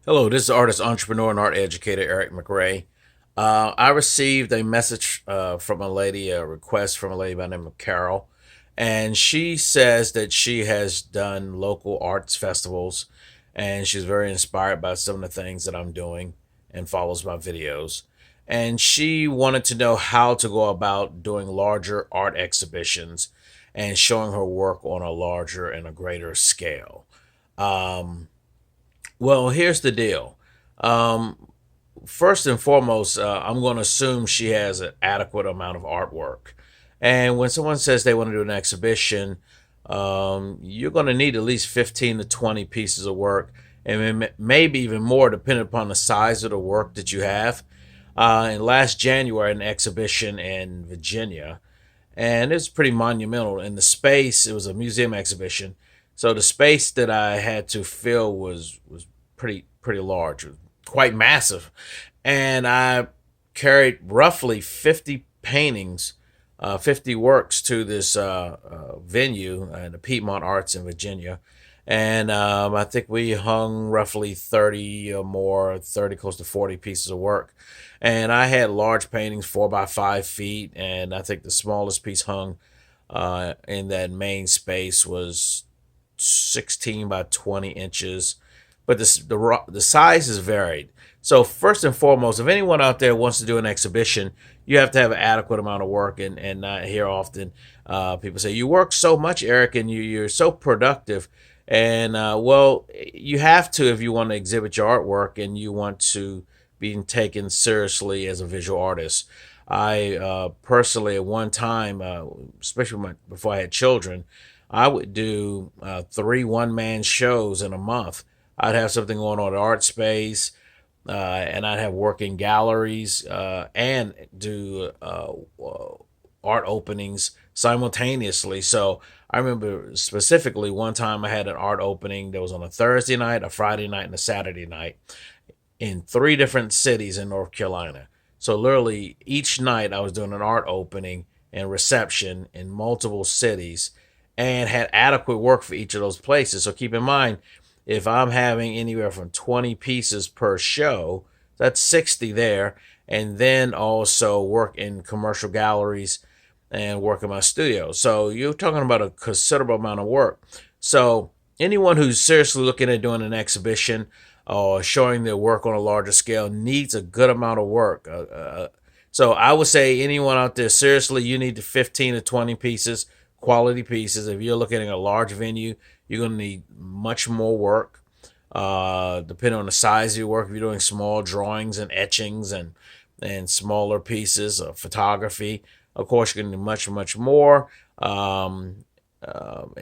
Hello, this is artist, entrepreneur, and art educator Eric McRay. I received a message from a lady, a request from a lady by the name of Carol, and she says that she has done local arts festivals, and she's very inspired by some of the things that I'm doing and follows my videos. And she wanted to know how to go about doing larger art exhibitions and showing her work on a larger and a greater scale. Um, well, here's the deal. Um, First and foremost, I'm going to assume she has an adequate amount of artwork. And when someone says they want to do an exhibition, you're going to need at least 15 to 20 pieces of work, and maybe even more, depending upon the size of the work that you have. And last January, an exhibition in Virginia, and it was pretty monumental. In the space, it was a museum exhibition, so the space that I had to fill was pretty large, quite massive, and I carried roughly 50 paintings, 50 works to this venue, the Piedmont Arts in Virginia. And I think we hung roughly 30 or more, 30, close to 40 pieces of work. And I had large paintings, 4 by 5 feet. And I think the smallest piece hung in that main space was 16 by 20 inches. But the sizes varied. So first and foremost, if anyone out there wants to do an exhibition, you have to have an adequate amount of work. And I hear often people say, "You work so much, Eric, and you're so productive." And well, you have to if you want to exhibit your artwork and you want to be taken seriously as a visual artist. I personally, at one time, especially before I had children, I would do three one-man shows in a month. I'd have something going on at Art Space, and I'd have work in galleries and do art openings simultaneously. So I remember specifically one time I had an art opening that was on a Thursday night, a Friday night, and a Saturday night in three different cities in North Carolina. So literally each night I was doing an art opening and reception in multiple cities and had adequate work for each of those places. So keep in mind, if I'm having anywhere from 20 pieces per show, that's 60 there. And then also work in commercial galleries and work in my studio. So you're talking about a considerable amount of work. So anyone who's seriously looking at doing an exhibition or showing their work on a larger scale needs a good amount of work. So I would say anyone out there, seriously, you need 15 to 20 pieces, quality pieces. If you're looking at a large venue, you're going to need much more work. Depending on the size of your work, if you're doing small drawings and etchings and smaller pieces of photography, of course, you're going to need much more. And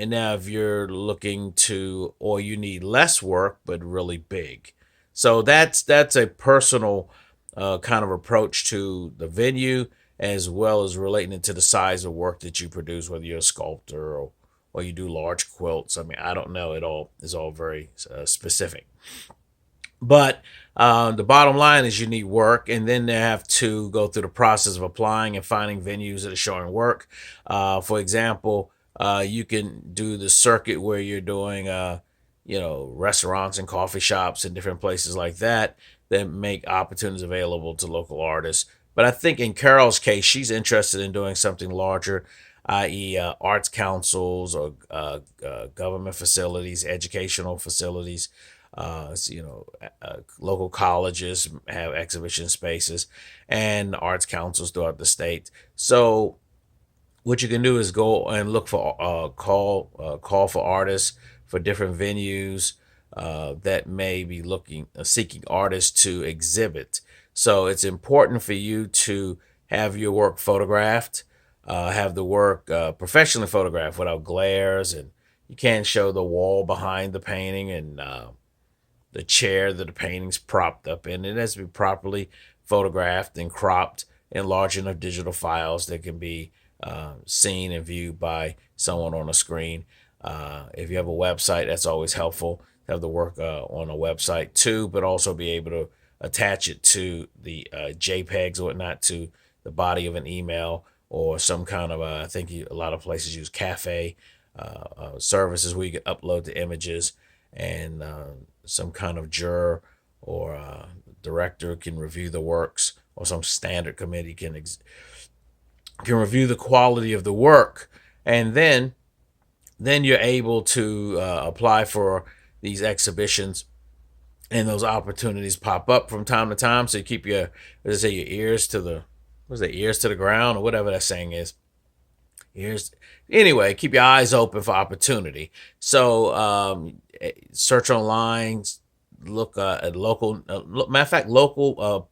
now, if you're looking to, or you need less work but really big, so that's a personal kind of approach to the venue, as well as relating it to the size of work that you produce, whether you're a sculptor or you do large quilts. I mean, I don't know. It all is all very specific. But the bottom line is you need work, and then they have to go through the process of applying and finding venues that are showing work. For example, you can do the circuit where you're doing, restaurants and coffee shops and different places like that that make opportunities available to local artists. But I think in Carol's case, she's interested in doing something larger, i.e., arts councils or government facilities, educational facilities. Local colleges have exhibition spaces and arts councils throughout the state. So what you can do is go and look for call for artists for different venues that may be looking seeking artists to exhibit. So it's important for you to have your work photographed, have the work professionally photographed without glares, and you can't show the wall behind the painting and the chair that the painting's propped up in. It has to be properly photographed and cropped in large enough digital files that can be seen and viewed by someone on a screen. If you have a website, that's always helpful to have the work on a website too, but also be able to attach it to the JPEGs or whatnot to the body of an email or some kind of, I think a lot of places use cafe services where you can upload the images and some kind of jur or director can review the works, or some standard committee can review the quality of the work, and then you're able to apply for these exhibitions, and those opportunities pop up from time to time. So you keep your, let's say, your ears to the, what's that, ears to the ground, or whatever that saying is. Ears. Anyway, keep your eyes open for opportunity. So search online, look at local. Matter of fact, local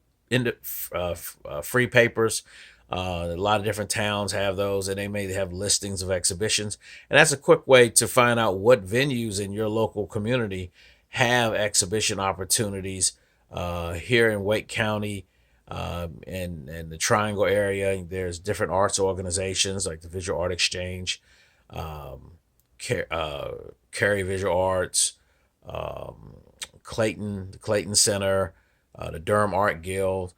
free papers. A lot of different towns have those, and they may have listings of exhibitions. And that's a quick way to find out what venues in your local community have exhibition opportunities. Here in Wake County, and the Triangle area, there's different arts organizations like the Visual Art Exchange, um, Cary Visual Arts, um, the Clayton Center, the Durham Art Guild.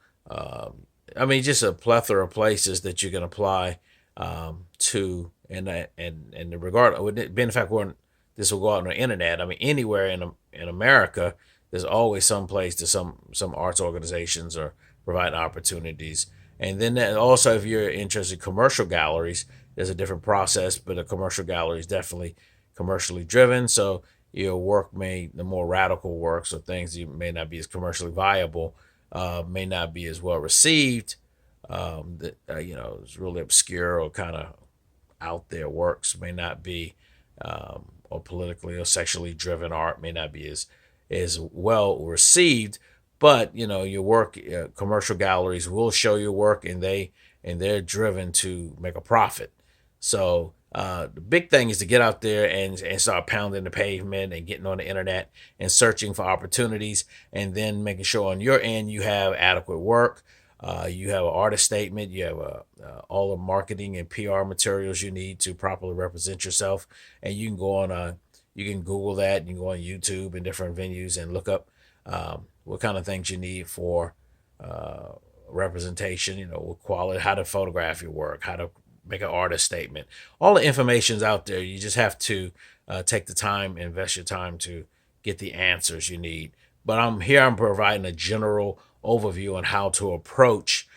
I mean, just a plethora of places that you can apply to, and the regard would it be in fact when this will go out on the internet. I mean, anywhere in America, there's always some place to some arts organizations are providing opportunities. And then also, if you're interested in commercial galleries, there's a different process, but a commercial gallery is definitely commercially driven. So your work the more radical works or things that may not be as commercially viable, may not be as well received. That it's really obscure or kind of out there works may not be, or politically or sexually driven art may not be as well received. But your work, commercial galleries will show your work, and they're driven to make a profit. So the big thing is to get out there and start pounding the pavement and getting on the internet and searching for opportunities, and then making sure on your end you have adequate work. You have an artist statement. You have all the marketing and PR materials you need to properly represent yourself. And you can go on, you can Google that. You can go on YouTube and different venues and look up what kind of things you need for uh, representation. What quality, how to photograph your work, how to make an artist statement. All the information's out there. You just have to take the time, invest your time to get the answers you need. But I'm providing a general overview on how to approach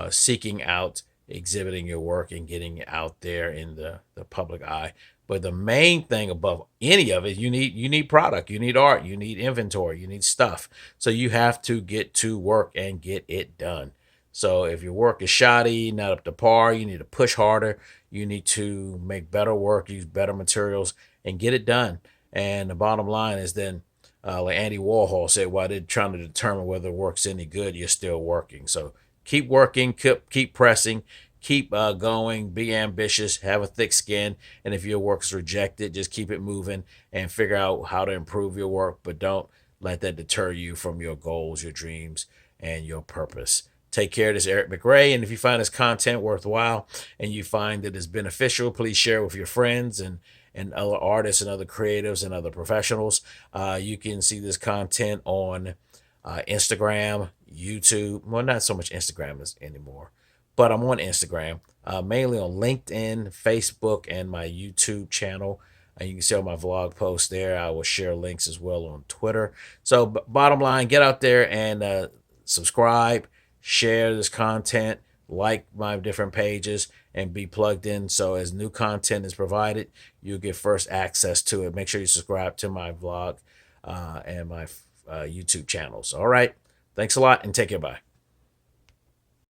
seeking out exhibiting your work and getting it out there in the public eye. But the main thing above any of it, you need product, you need art, you need inventory, you need stuff. So you have to get to work and get it done. So if your work is shoddy, not up to par, you need to push harder. You need to make better work, use better materials, and get it done. And the bottom line is then, like Andy Warhol said, while they're trying to determine whether the work's any good, you're still working. So keep working, keep pressing, keep going, be ambitious, have a thick skin. And if your work's rejected, just keep it moving and figure out how to improve your work. But don't let that deter you from your goals, your dreams, and your purpose. Take care. This is Eric McRay. And if you find this content worthwhile and you find that it's beneficial, please share it with your friends and other artists and other creatives and other professionals. You can see this content on Instagram, YouTube. Well, not so much Instagram anymore, but I'm on Instagram, mainly on LinkedIn, Facebook, and my YouTube channel. You can see all my vlog posts there. I will share links as well on Twitter. So bottom line, get out there and subscribe, share this content, like my different pages, and be plugged in. So as new content is provided, you'll get first access to it. Make sure you subscribe to my vlog and my YouTube channels. All right. Thanks a lot and take care. Bye.